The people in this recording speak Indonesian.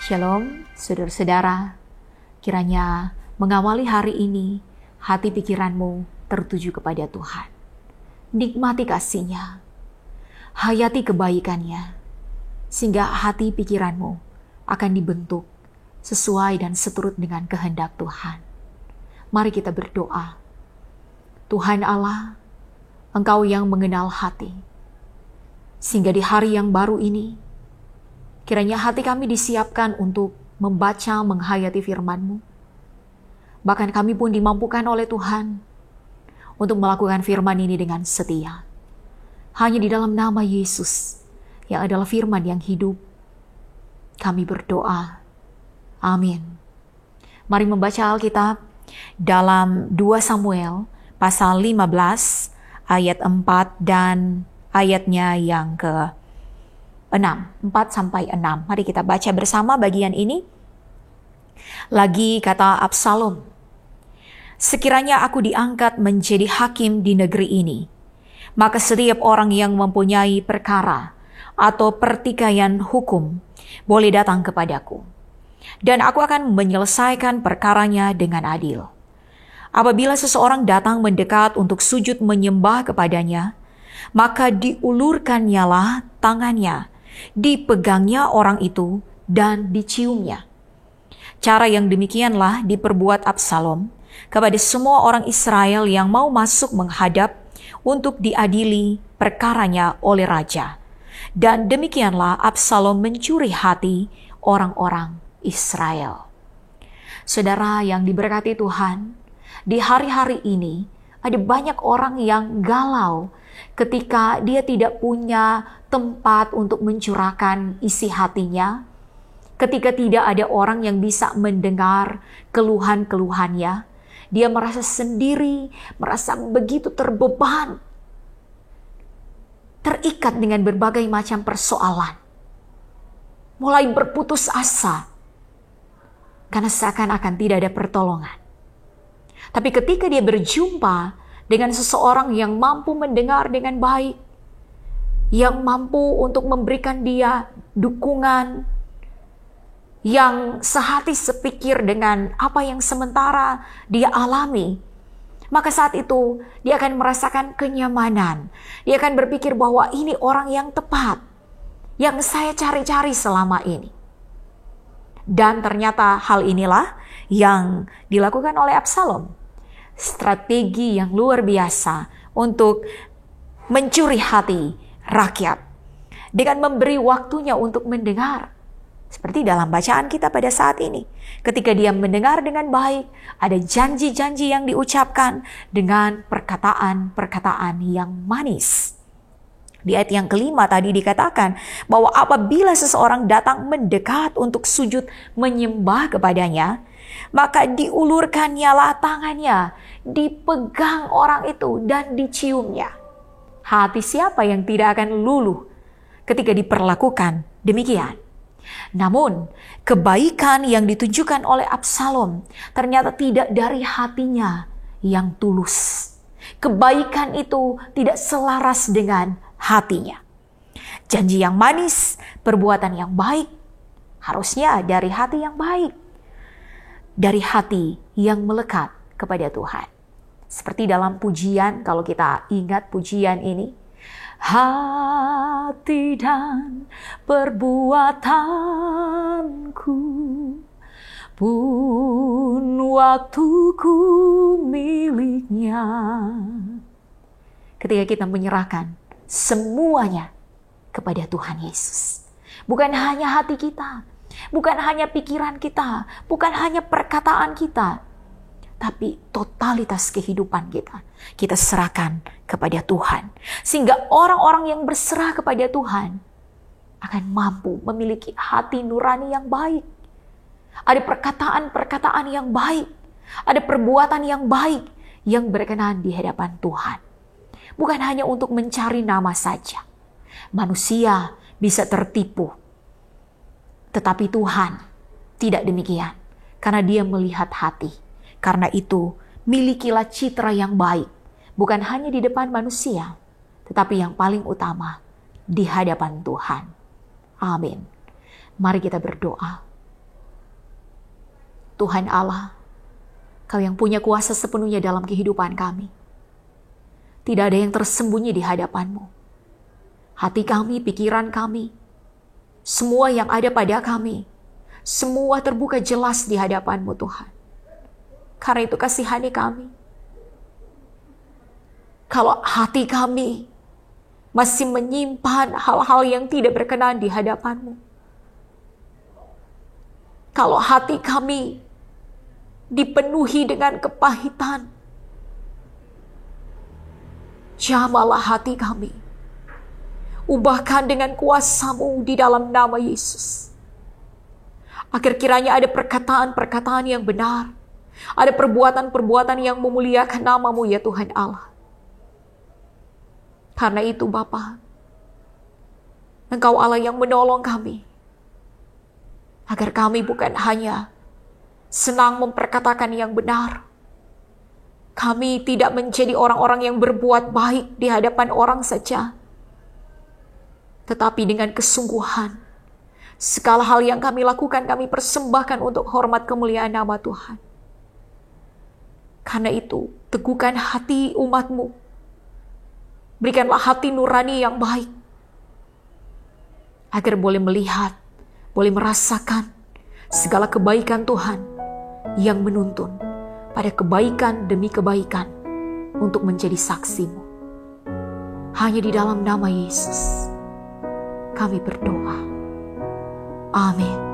Shalom, saudara-saudara. Kiranya mengawali hari ini, hati pikiranmu tertuju kepada Tuhan. Nikmati kasih-Nya, hayati kebaikan-Nya, sehingga hati pikiranmu akan dibentuk sesuai dan seturut dengan kehendak Tuhan. Mari kita berdoa. Tuhan Allah, Engkau yang mengenal hati, sehingga di hari yang baru ini, kiranya hati kami disiapkan untuk membaca, menghayati firman-Mu. Bahkan kami pun dimampukan oleh Tuhan untuk melakukan firman ini dengan setia. Hanya di dalam nama Yesus yang adalah firman yang hidup, kami berdoa. Amin. Mari membaca Alkitab dalam 2 Samuel pasal 15 ayat 4 dan ayatnya yang ke-6, 4-6. Mari kita baca bersama bagian ini. Lagi kata Absalom, "Sekiranya aku diangkat menjadi hakim di negeri ini, maka setiap orang yang mempunyai perkara atau pertikaian hukum boleh datang kepadaku, dan aku akan menyelesaikan perkaranya dengan adil. Apabila seseorang datang mendekat untuk sujud menyembah kepadanya, maka diulurkannyalah tangannya, dipegangnya orang itu, dan diciumnya." Cara yang demikianlah diperbuat Absalom kepada semua orang Israel yang mau masuk menghadap untuk diadili perkaranya oleh raja. Dan demikianlah Absalom mencuri hati orang-orang Israel. Saudara yang diberkati Tuhan, di hari-hari ini ada banyak orang yang galau ketika dia tidak punya tempat untuk mencurahkan isi hatinya, ketika tidak ada orang yang bisa mendengar keluhan-keluhannya. Dia merasa sendiri, merasa begitu terbeban, terikat dengan berbagai macam persoalan, mulai berputus asa karena seakan-akan tidak ada pertolongan. Tapi ketika dia berjumpa dengan seseorang yang mampu mendengar dengan baik, yang mampu untuk memberikan dia dukungan, yang sehati sepikir dengan apa yang sementara dia alami, maka saat itu dia akan merasakan kenyamanan. Dia akan berpikir bahwa ini orang yang tepat, yang saya cari-cari selama ini. Dan ternyata hal inilah yang dilakukan oleh Absalom. Strategi yang luar biasa untuk mencuri hati rakyat dengan memberi waktunya untuk mendengar. Seperti dalam bacaan kita pada saat ini. Ketika dia mendengar dengan baik, ada janji-janji yang diucapkan dengan perkataan-perkataan yang manis. Di ayat yang kelima tadi dikatakan bahwa apabila seseorang datang mendekat untuk sujud menyembah kepadanya, maka diulurkannyalah tangannya, dipegang orang itu dan diciumnya. Hati siapa yang tidak akan luluh ketika diperlakukan demikian? Namun, kebaikan yang ditunjukkan oleh Absalom ternyata tidak dari hatinya yang tulus. Kebaikan itu tidak selaras dengan hatinya. Janji yang manis, perbuatan yang baik, harusnya dari hati yang baik. Dari hati yang melekat kepada Tuhan. Seperti dalam pujian, kalau kita ingat pujian ini, hati dan perbuatanku pun waktuku miliknya. Ketika kita menyerahkan semuanya kepada Tuhan Yesus. Bukan hanya hati kita, bukan hanya pikiran kita, bukan hanya perkataan kita, tapi totalitas kehidupan kita serahkan kepada Tuhan. Sehingga orang-orang yang berserah kepada Tuhan akan mampu memiliki hati nurani yang baik. Ada perkataan-perkataan yang baik, ada perbuatan yang baik yang berkenan di hadapan Tuhan. Bukan hanya untuk mencari nama saja. Manusia bisa tertipu, tetapi Tuhan tidak demikian, karena Dia melihat hati. Karena itu, milikilah citra yang baik, bukan hanya di depan manusia, tetapi yang paling utama, di hadapan Tuhan. Amin. Mari kita berdoa. Tuhan Allah, Kau yang punya kuasa sepenuhnya dalam kehidupan kami. Tidak ada yang tersembunyi di hadapan-Mu. Hati kami, pikiran kami, semua yang ada pada kami, semua terbuka jelas di hadapan-Mu Tuhan. Karena itu kasihani kami. Kalau hati kami masih menyimpan hal-hal yang tidak berkenan di hadapan-Mu, kalau hati kami dipenuhi dengan kepahitan, jamalah hati kami. Ubahkan dengan kuasa-Mu di dalam nama Yesus. Agar kiranya ada perkataan-perkataan yang benar, ada perbuatan-perbuatan yang memuliakan nama-Mu ya Tuhan Allah. Karena itu Bapa, Engkau Allah yang menolong kami, agar kami bukan hanya senang memperkatakan yang benar. Kami tidak menjadi orang-orang yang berbuat baik di hadapan orang saja, tetapi dengan kesungguhan, segala hal yang kami lakukan kami persembahkan untuk hormat kemuliaan nama Tuhan. Karena itu, teguhkan hati umat-Mu. Berikanlah hati nurani yang baik, agar boleh melihat, boleh merasakan segala kebaikan Tuhan yang menuntun pada kebaikan demi kebaikan untuk menjadi saksi-Mu. Hanya di dalam nama Yesus kami berdoa. Amin.